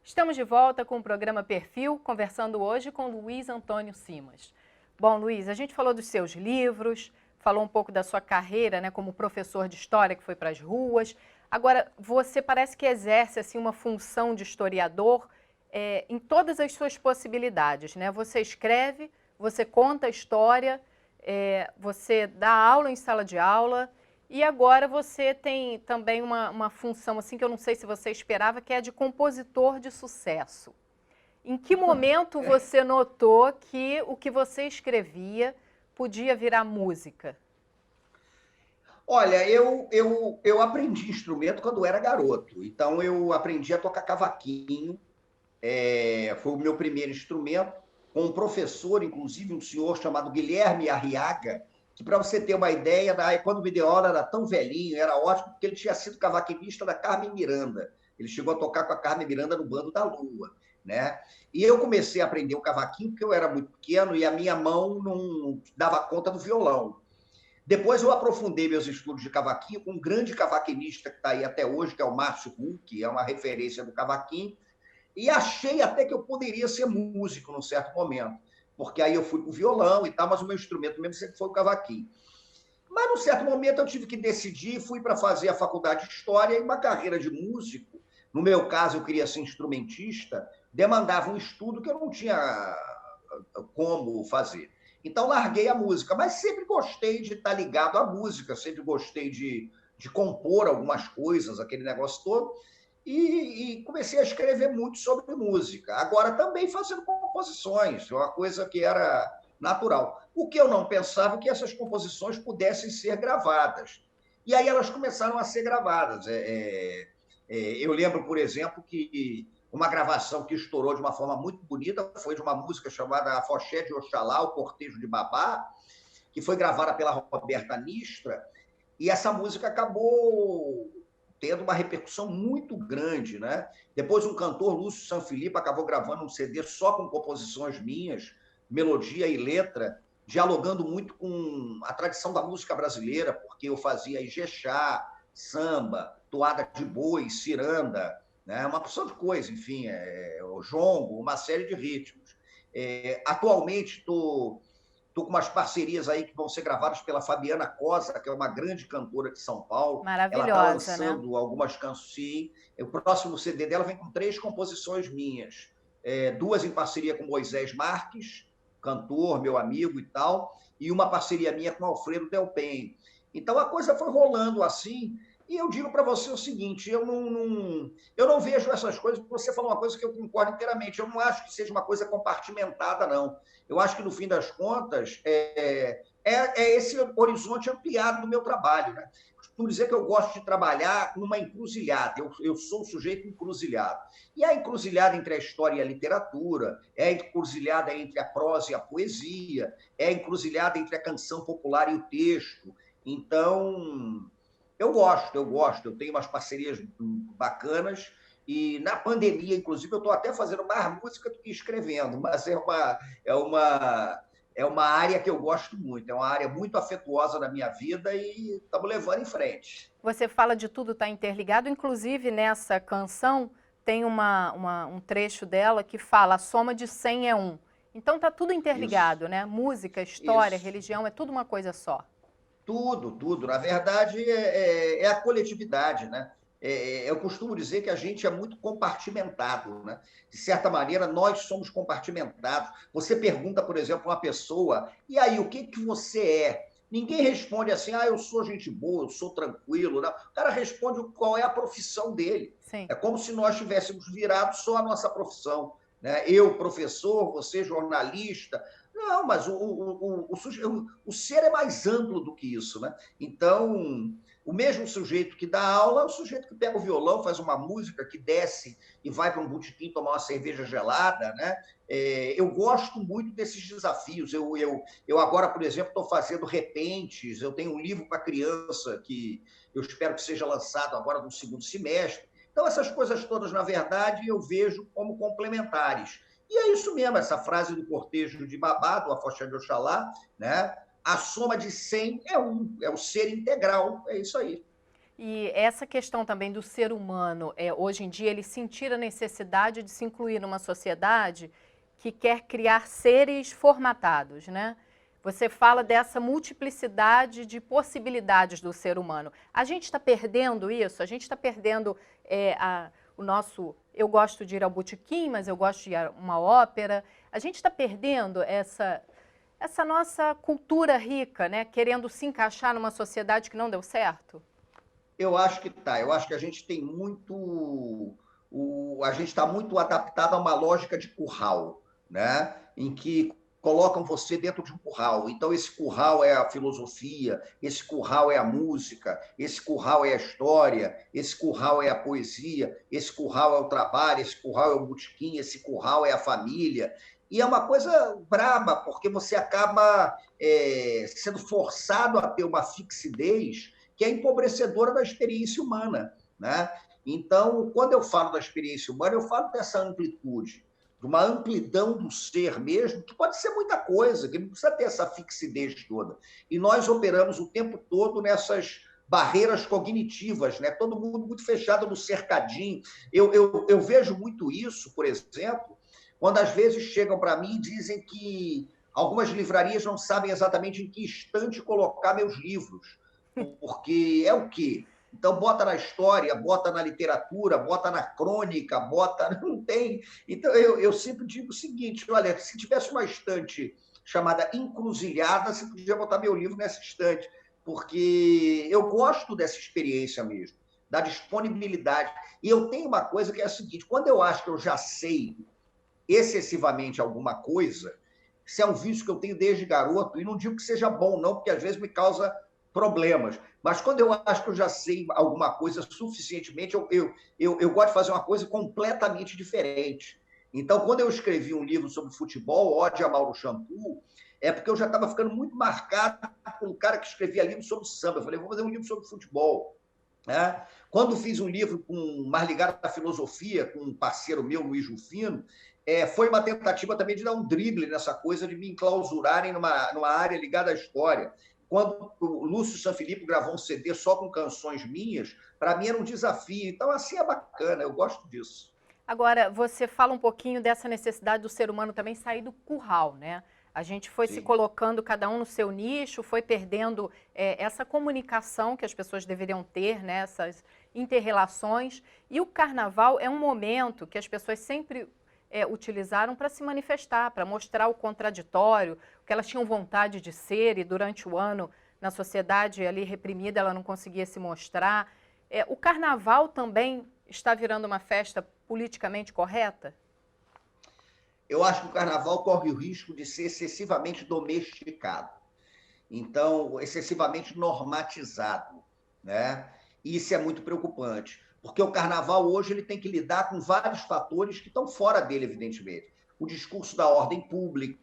Estamos de volta com o programa Perfil, conversando hoje com Luiz Antônio Simas. Bom, Luiz, a gente falou dos seus livros, falou um pouco da sua carreira, né, como professor de história que foi para as ruas. Agora, você parece que exerce assim, uma função de historiador em todas as suas possibilidades, né? Você escreve, você conta a história, você dá aula em sala de aula. E agora você tem também uma função assim que eu não sei se você esperava, que é de compositor de sucesso. Em que momento você notou que o que você escrevia podia virar música? Olha, eu aprendi instrumento quando era garoto. Então, eu aprendi a tocar cavaquinho. Foi o meu primeiro instrumento, com um professor, inclusive um senhor chamado Guilherme Arriaga, que, para você ter uma ideia, quando me deu aula era tão velhinho, era ótimo, porque ele tinha sido cavaquinista da Carmen Miranda. Ele chegou a tocar com a Carmen Miranda no Bando da Lua, né? E eu comecei a aprender o cavaquinho porque eu era muito pequeno e a minha mão não dava conta do violão. Depois eu aprofundei meus estudos de cavaquinho com um grande cavaquinista que está aí até hoje, que é o Márcio Huck, que é uma referência do cavaquinho, e achei até que eu poderia ser músico num certo momento, porque aí eu fui para o violão e tal, mas o meu instrumento mesmo sempre foi o cavaquinho. Mas num certo momento eu tive que decidir, fui para fazer a faculdade de História e uma carreira de músico, no meu caso eu queria ser instrumentista, demandava um estudo que eu não tinha como fazer. Então, larguei a música, mas sempre gostei de estar ligado à música, sempre gostei de compor algumas coisas, aquele negócio todo, e comecei a escrever muito sobre música. Agora, também fazendo composições, uma coisa que era natural. O que eu não pensava é que essas composições pudessem ser gravadas. E aí elas começaram a ser gravadas. Eu lembro, por exemplo, que uma gravação que estourou de uma forma muito bonita foi de uma música chamada Afoxé de Oxalá, o Cortejo de Babá, que foi gravada pela Roberta Nistra, e essa música acabou tendo uma repercussão muito grande, né? Depois um cantor, Lúcio Sanfilippo, acabou gravando um CD só com composições minhas, melodia e letra, dialogando muito com a tradição da música brasileira, porque eu fazia ijexá, samba, toada de boi, ciranda, né? Uma porção de coisa, enfim, o jongo, uma série de ritmos. Atualmente estou com umas parcerias aí que vão ser gravadas pela Fabiana Cosa, que é uma grande cantora de São Paulo. Ela está Maravilhosa, né? lançando algumas canções. O próximo CD dela vem com 3 composições minhas. 2 em parceria com Moisés Marques, cantor, meu amigo e tal, e uma parceria minha com Alfredo Del Penho. Então a coisa foi rolando assim, e eu digo para você o seguinte, eu não vejo essas coisas, você falou uma coisa que eu concordo inteiramente, eu não acho que seja uma coisa compartimentada, não. Eu acho que, no fim das contas, esse horizonte ampliado do meu trabalho. Né? Costumo dizer que eu gosto de trabalhar numa encruzilhada, eu sou um sujeito encruzilhado. E a encruzilhada entre a história e a literatura, é a encruzilhada entre a prosa e a poesia, é a encruzilhada entre a canção popular e o texto. Então, eu tenho umas parcerias bacanas, e na pandemia, inclusive, eu estou até fazendo mais música do que escrevendo, mas é uma área que eu gosto muito, é uma área muito afetuosa na minha vida e estamos levando em frente. Você fala de tudo está interligado, inclusive nessa canção tem um trecho dela que fala a soma de 100 é 1. Então tá tudo Isso, interligado, né? Música, história, isso. religião, é tudo uma coisa só. Tudo, tudo. Na verdade, é a coletividade, né? Eu costumo dizer que a gente é muito compartimentado, né? De certa maneira, nós somos compartimentados. Você pergunta, por exemplo, uma pessoa, e aí, o que você é? Ninguém responde assim, eu sou gente boa, eu sou tranquilo. Não. O cara responde qual é a profissão dele. Sim. É como se nós tivéssemos virado só a nossa profissão. Né? Eu, professor, você, jornalista, não, mas o ser é mais amplo do que isso, né? Então, o mesmo sujeito que dá aula é o sujeito que pega o violão, faz uma música, que desce e vai para um botequim tomar uma cerveja gelada, né? Eu gosto muito desses desafios. Eu agora, por exemplo, estou fazendo repentes, eu tenho um livro para criança que eu espero que seja lançado agora no segundo semestre. Então, essas coisas todas, na verdade, eu vejo como complementares. E é isso mesmo, essa frase do Cortejo de Babá, do Afoxé de Oxalá, né? A soma de 100 é 1, é o ser integral, é isso aí. E essa questão também do ser humano, hoje em dia, ele sentir a necessidade de se incluir numa sociedade que quer criar seres formatados, né? Você fala dessa multiplicidade de possibilidades do ser humano. A gente está perdendo isso? A gente está perdendo o nosso... Eu gosto de ir ao botequim, mas eu gosto de ir a uma ópera. A gente está perdendo essa nossa cultura rica, né? Querendo se encaixar numa sociedade que não deu certo? Eu acho que tá. Eu acho que a gente tem muito. A gente está muito adaptado a uma lógica de curral, né? Em que colocam você dentro de um curral. Então, esse curral é a filosofia, esse curral é a música, esse curral é a história, esse curral é a poesia, esse curral é o trabalho, esse curral é o botequim, esse curral é a família. E é uma coisa braba, porque você acaba sendo forçado a ter uma fixidez que é empobrecedora da experiência humana, né? Então, quando eu falo da experiência humana, eu falo dessa amplitude, de uma amplidão do ser mesmo, que pode ser muita coisa, que não precisa ter essa fixidez toda. E nós operamos o tempo todo nessas barreiras cognitivas, né? Todo mundo muito fechado no cercadinho. Eu vejo muito isso, por exemplo, quando às vezes chegam para mim e dizem que algumas livrarias não sabem exatamente em que estante colocar meus livros, porque é o quê? Então, bota na história, bota na literatura, bota na crônica, bota... Não tem. Então, eu sempre digo o seguinte, olha, se tivesse uma estante chamada Encruzilhada, você podia botar meu livro nessa estante, porque eu gosto dessa experiência mesmo, da disponibilidade. E eu tenho uma coisa que é a seguinte, quando eu acho que eu já sei excessivamente alguma coisa, se é um vício que eu tenho desde garoto, e não digo que seja bom, não, porque às vezes me causa problemas. Mas quando eu acho que eu já sei alguma coisa suficientemente, eu gosto de fazer uma coisa completamente diferente. Então, quando eu escrevi um livro sobre futebol, Ode a Mauro Shampoo, é porque eu já estava ficando muito marcado por um cara que escrevia livro sobre samba. Eu falei, vou fazer um livro sobre futebol. Né? Quando fiz um livro mais ligado à filosofia, com um parceiro meu, Luiz Rufino, foi uma tentativa também de dar um drible nessa coisa de me enclausurarem numa área ligada à história. Quando o Lúcio Sanfilippo gravou um CD só com canções minhas, para mim era um desafio. Então, assim é bacana, eu gosto disso. Agora, você fala um pouquinho dessa necessidade do ser humano também sair do curral, né? A gente foi se Sim. colocando cada um no seu nicho, foi perdendo essa comunicação que as pessoas deveriam ter, né? Essas inter-relações. E o carnaval é um momento que as pessoas sempre utilizaram para se manifestar, para mostrar o contraditório, o que elas tinham vontade de ser, e durante o ano, na sociedade ali reprimida, ela não conseguia se mostrar. O carnaval também está virando uma festa politicamente correta? Eu acho que o carnaval corre o risco de ser excessivamente domesticado. Então, excessivamente normatizado, né? E isso é muito preocupante, porque o carnaval hoje ele tem que lidar com vários fatores que estão fora dele, evidentemente. O discurso da ordem pública,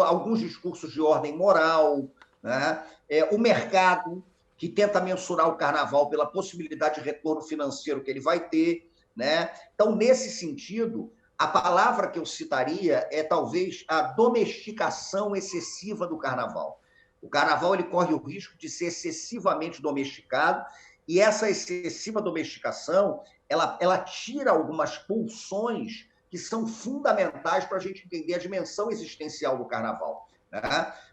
alguns discursos de ordem moral, né? O mercado, que tenta mensurar o carnaval pela possibilidade de retorno financeiro que ele vai ter, né? Então, nesse sentido, a palavra que eu citaria é talvez a domesticação excessiva do carnaval. O carnaval ele corre o risco de ser excessivamente domesticado, e essa excessiva domesticação ela tira algumas pulsões que são fundamentais para a gente entender a dimensão existencial do carnaval. Né?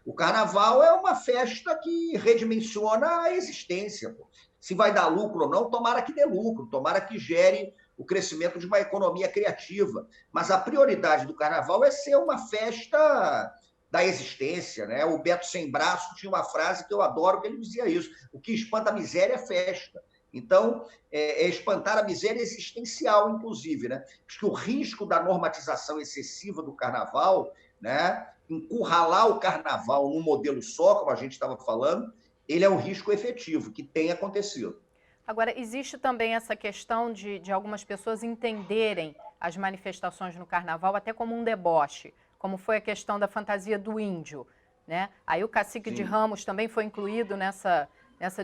O carnaval é uma festa que redimensiona a existência. Se vai dar lucro ou não, tomara que dê lucro, tomara que gere o crescimento de uma economia criativa. Mas a prioridade do carnaval é ser uma festa da existência, né? O Beto Sem Braço tinha uma frase que eu adoro, que ele dizia isso: o que espanta a miséria é festa. Então, espantar a miséria existencial, inclusive, né? Acho que o risco da normatização excessiva do carnaval, né? Encurralar o carnaval num modelo só, como a gente estava falando, ele é um risco efetivo, que tem acontecido. Agora, existe também essa questão de algumas pessoas entenderem as manifestações no carnaval até como um deboche, como foi a questão da fantasia do índio, né? Aí o Cacique de Ramos também foi incluído nessa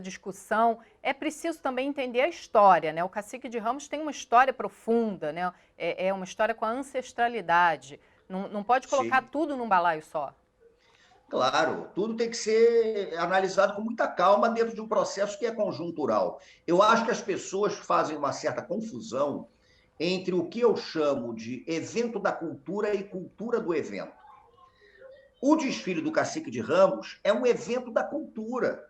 discussão. É preciso também entender a história, né? O Cacique de Ramos tem uma história profunda, né? Uma história com a ancestralidade. Não pode colocar tudo num balaio só. Claro, tudo tem que ser analisado com muita calma dentro de um processo que é conjuntural. Eu acho que as pessoas fazem uma certa confusão entre o que eu chamo de evento da cultura e cultura do evento. O desfile do Cacique de Ramos é um evento da cultura,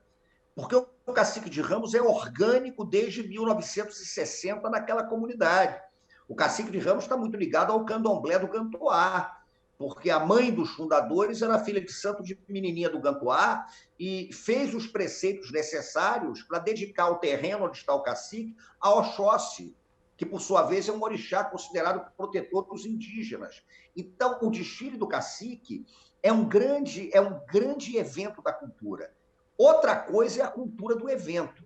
porque o Cacique de Ramos é orgânico desde 1960 naquela comunidade. O Cacique de Ramos está muito ligado ao candomblé do Gantoá, porque a mãe dos fundadores era filha de santo de menininha do Gantoá e fez os preceitos necessários para dedicar o terreno onde está o cacique a Oxóssi, que, por sua vez, é um orixá considerado protetor dos indígenas. Então, o desfile do cacique é um grande evento da cultura. Outra coisa é a cultura do evento.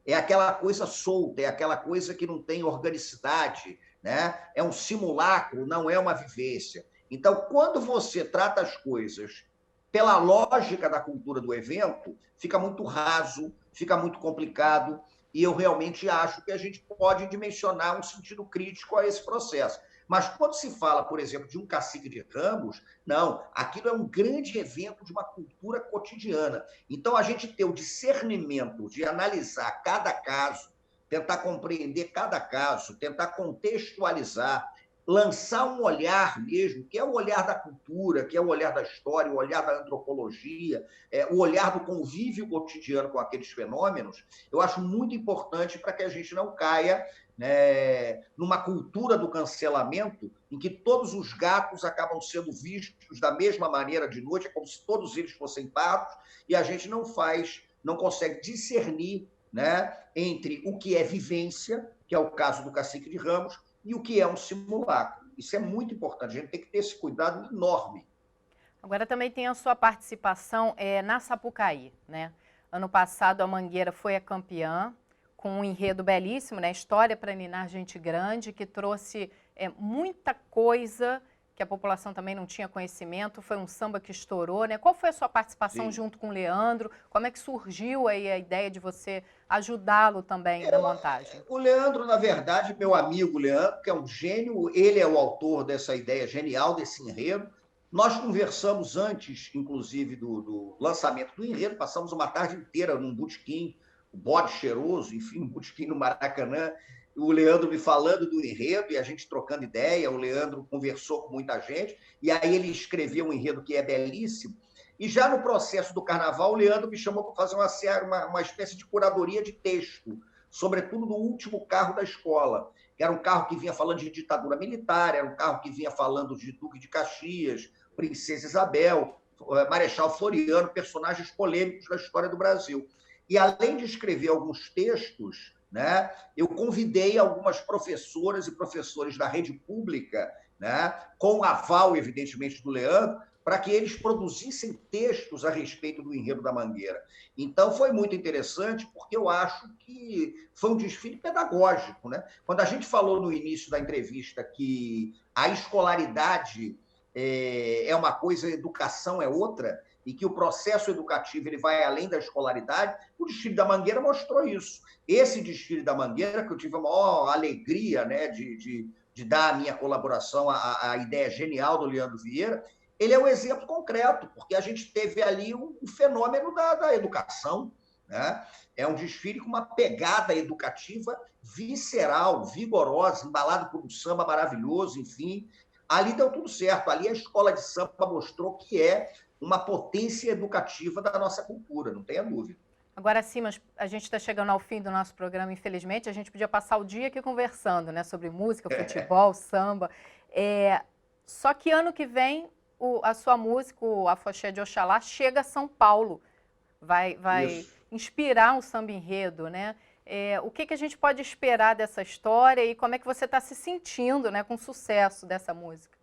É aquela coisa solta, é aquela coisa que não tem organicidade, né? É um simulacro, não é uma vivência. Então, quando você trata as coisas pela lógica da cultura do evento, fica muito raso, fica muito complicado, e eu realmente acho que a gente pode dimensionar um sentido crítico a esse processo. Mas quando se fala, por exemplo, de um cacique de Ramos, não, aquilo é um grande evento de uma cultura cotidiana. Então, a gente ter o discernimento de analisar cada caso, tentar compreender cada caso, tentar contextualizar, lançar um olhar mesmo, que é o olhar da cultura, que é o olhar da história, o olhar da antropologia, o olhar do convívio cotidiano com aqueles fenômenos, eu acho muito importante para que a gente não caia, né, numa cultura do cancelamento em que todos os gatos acabam sendo vistos da mesma maneira de noite, é como se todos eles fossem pardos, e a gente não consegue discernir, né, entre o que é vivência, que é o caso do Cacique de Ramos, e o que é um simulacro. Isso é muito importante, a gente tem que ter esse cuidado enorme. Agora também tem a sua participação na Sapucaí, né? Ano passado a Mangueira foi a campeã, com um enredo belíssimo, né? História para ninar gente grande, que trouxe muita coisa que a população também não tinha conhecimento, foi um samba que estourou, né? Qual foi a sua participação Sim. junto com o Leandro? Como é que surgiu aí a ideia de você ajudá-lo também na montagem? O Leandro, na verdade, meu amigo Leandro, que é um gênio, ele é o autor dessa ideia genial, desse enredo. Nós conversamos antes, inclusive, do lançamento do enredo, passamos uma tarde inteira num botequim, o Bode Cheiroso, enfim, um botequim no Maracanã, o Leandro me falando do enredo e a gente trocando ideia, o Leandro conversou com muita gente, e aí ele escreveu um enredo que é belíssimo, e já no processo do carnaval, o Leandro me chamou para fazer uma espécie de curadoria de texto, sobretudo no último carro da escola, que era um carro que vinha falando de ditadura militar, era um carro que vinha falando de Duque de Caxias, Princesa Isabel, Marechal Floriano, personagens polêmicos da história do Brasil. E além de escrever alguns textos, né, eu convidei algumas professoras e professores da rede pública, né, com o aval, evidentemente, do Leandro, para que eles produzissem textos a respeito do enredo da Mangueira. Então, foi muito interessante, porque eu acho que foi um desfile pedagógico, né? Quando a gente falou no início da entrevista que a escolaridade é uma coisa, a educação é outra, e que o processo educativo ele vai além da escolaridade, o desfile da Mangueira mostrou isso. Esse desfile da Mangueira, que eu tive a maior alegria, né, de dar a minha colaboração à ideia genial do Leandro Vieira, ele é um exemplo concreto, porque a gente teve ali um fenômeno da educação, né? É um desfile com uma pegada educativa visceral, vigorosa, embalado por um samba maravilhoso, enfim. Ali deu tudo certo, ali a escola de samba mostrou que é uma potência educativa da nossa cultura, não tenha dúvida. Agora sim, mas a gente está chegando ao fim do nosso programa, infelizmente. A gente podia passar o dia aqui conversando, né, sobre música, futebol, samba. Só que ano que vem a sua música, o Afoxé de Oxalá, chega a São Paulo. Vai inspirar um samba enredo, né? O que a gente pode esperar dessa história e como é que você está se sentindo, né, com o sucesso dessa música?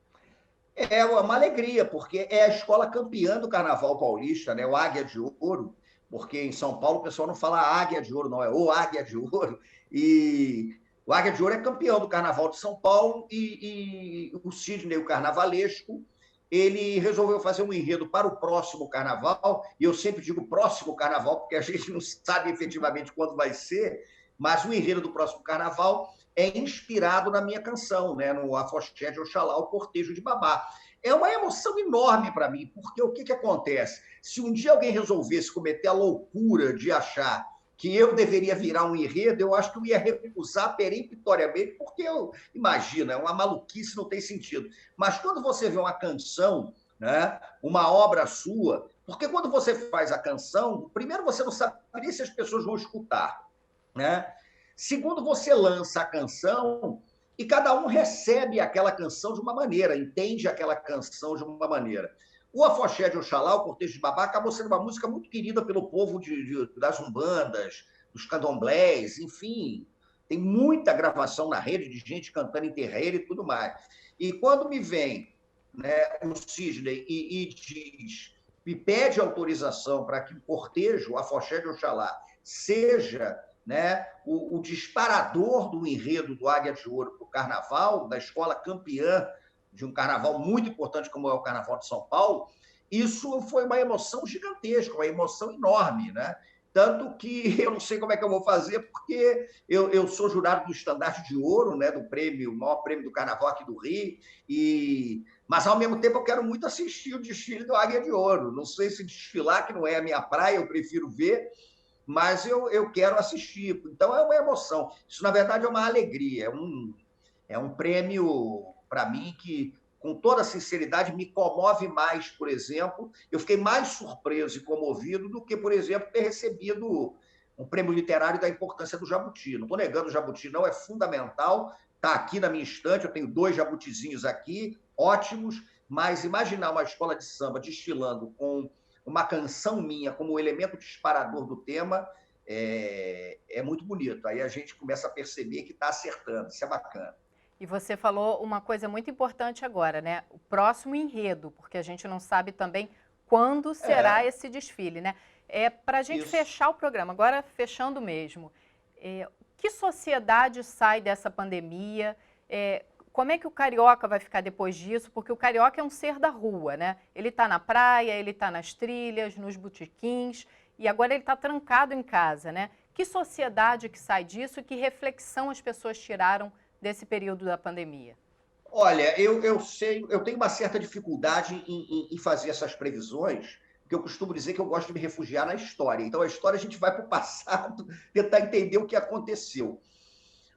É uma alegria, porque é a escola campeã do Carnaval Paulista, né? O Águia de Ouro, porque em São Paulo o pessoal não fala Águia de Ouro, não, é o Águia de Ouro. E o Águia de Ouro é campeão do Carnaval de São Paulo e o Sidney, o carnavalesco, ele resolveu fazer um enredo para o próximo Carnaval, e eu sempre digo próximo Carnaval, porque a gente não sabe efetivamente quando vai ser, mas o enredo do próximo Carnaval é inspirado na minha canção, né, no Afoxé de Oxalá, o Cortejo de Babá. É uma emoção enorme para mim, porque o que acontece? Se um dia alguém resolvesse cometer a loucura de achar que eu deveria virar um enredo, eu acho que eu ia recusar peremptoriamente, porque imagina, é uma maluquice, não tem sentido. Mas quando você vê uma canção, né, uma obra sua, porque quando você faz a canção, primeiro você não sabe nem se as pessoas vão escutar, né? Segundo, você lança a canção e cada um recebe aquela canção de uma maneira, entende aquela canção de uma maneira. O Afoxé de Oxalá, o Cortejo de Babá, acabou sendo uma música muito querida pelo povo das umbandas, dos candomblés, enfim. Tem muita gravação na rede de gente cantando em terreiro e tudo mais. E quando me vem, né, o Sidney me pede autorização para que o cortejo, o Afoxé de Oxalá, seja, né, o disparador do enredo do Águia de Ouro para o carnaval, da escola campeã de um carnaval muito importante como é o Carnaval de São Paulo, isso foi uma emoção gigantesca, uma emoção enorme, né? Tanto que eu não sei como é que eu vou fazer, porque eu sou jurado do Estandarte de Ouro, né, do prêmio, o maior prêmio do Carnaval aqui do Rio, mas, ao mesmo tempo, eu quero muito assistir o desfile do Águia de Ouro. Não sei se desfilar, que não é a minha praia, eu prefiro ver, mas eu quero assistir. Então, é uma emoção. Isso, na verdade, é uma alegria, é um prêmio, para mim, que, com toda sinceridade, me comove mais, por exemplo. Eu fiquei mais surpreso e comovido do que, por exemplo, ter recebido um prêmio literário da importância do Jabuti. Não estou negando o Jabuti, não, é fundamental. Está aqui na minha estante, eu tenho 2 jabutizinhos aqui, ótimos, mas imaginar uma escola de samba desfilando com uma canção minha como elemento disparador do tema é muito bonito. Aí a gente começa a perceber que está acertando, isso é bacana. E você falou uma coisa muito importante agora, né? O próximo enredo, porque a gente não sabe também quando será esse desfile, né? É para a gente Isso. fechar o programa, agora fechando mesmo. Que sociedade sai dessa pandemia? Como é que o carioca vai ficar depois disso? Porque o carioca é um ser da rua, né? Ele está na praia, ele está nas trilhas, nos botequins, e agora ele está trancado em casa, né? Que sociedade que sai disso e que reflexão as pessoas tiraram desse período da pandemia? Olha, eu sei, eu tenho uma certa dificuldade em fazer essas previsões, porque eu costumo dizer que eu gosto de me refugiar na história. Então, a história a gente vai para o passado tentar entender o que aconteceu.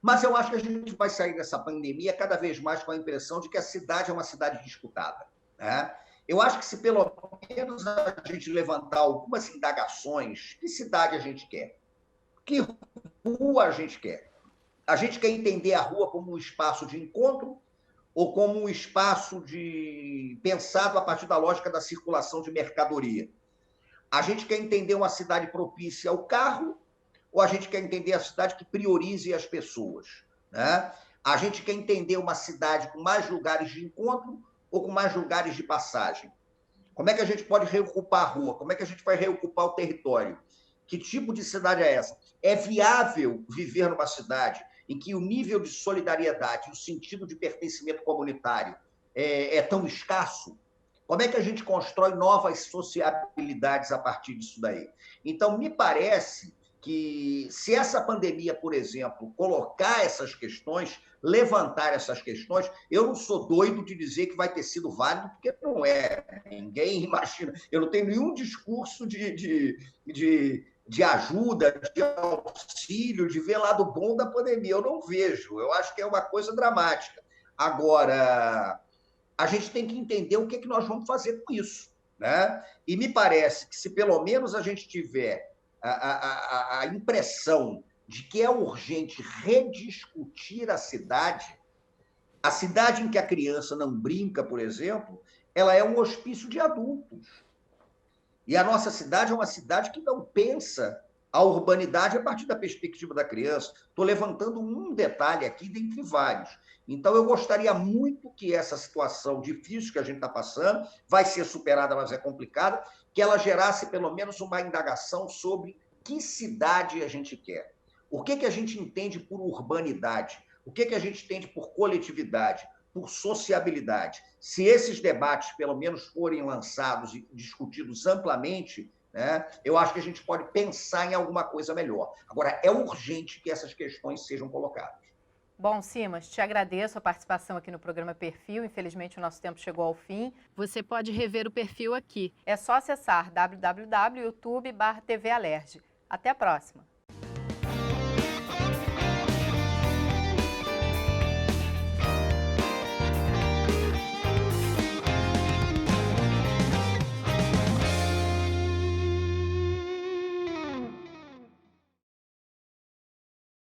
Mas eu acho que a gente vai sair dessa pandemia cada vez mais com a impressão de que a cidade é uma cidade disputada, né? Eu acho que se pelo menos a gente levantar algumas indagações, que cidade a gente quer? Que rua a gente quer? A gente quer entender a rua como um espaço de encontro ou como um espaço pensado a partir da lógica da circulação de mercadoria? A gente quer entender uma cidade propícia ao carro ou a gente quer entender a cidade que priorize as pessoas, né? A gente quer entender uma cidade com mais lugares de encontro ou com mais lugares de passagem? Como é que a gente pode reocupar a rua? Como é que a gente vai reocupar o território? Que tipo de cidade é essa? É viável viver numa cidade em que o nível de solidariedade, o sentido de pertencimento comunitário é tão escasso? Como é que a gente constrói novas sociabilidades a partir disso daí? Então, me parece que se essa pandemia, por exemplo, colocar essas questões, levantar essas questões, eu não sou doido de dizer que vai ter sido válido, porque não é. Ninguém imagina. Eu não tenho nenhum discurso de ajuda, de auxílio, de ver lado bom da pandemia. Eu não vejo. Eu acho que é uma coisa dramática. Agora, a gente tem que entender o que, que nós vamos fazer com isso, né? E me parece que se pelo menos a gente tiver a impressão de que é urgente rediscutir a cidade em que a criança não brinca, por exemplo, ela é um hospício de adultos. E a nossa cidade é uma cidade que não pensa a urbanidade a partir da perspectiva da criança. Estou levantando um detalhe aqui dentre vários. Então, eu gostaria muito que essa situação difícil que a gente está passando, vai ser superada, mas é complicada, que ela gerasse pelo menos uma indagação sobre que cidade a gente quer. O que, que a gente entende por urbanidade? O que, que a gente entende por coletividade? Por sociabilidade? Se esses debates, pelo menos, forem lançados e discutidos amplamente, né, eu acho que a gente pode pensar em alguma coisa melhor. Agora, é urgente que essas questões sejam colocadas. Bom, Simas, te agradeço a participação aqui no programa Perfil. Infelizmente, o nosso tempo chegou ao fim. Você pode rever o perfil aqui. É só acessar www.youtube.com/tvalerj. Até a próxima!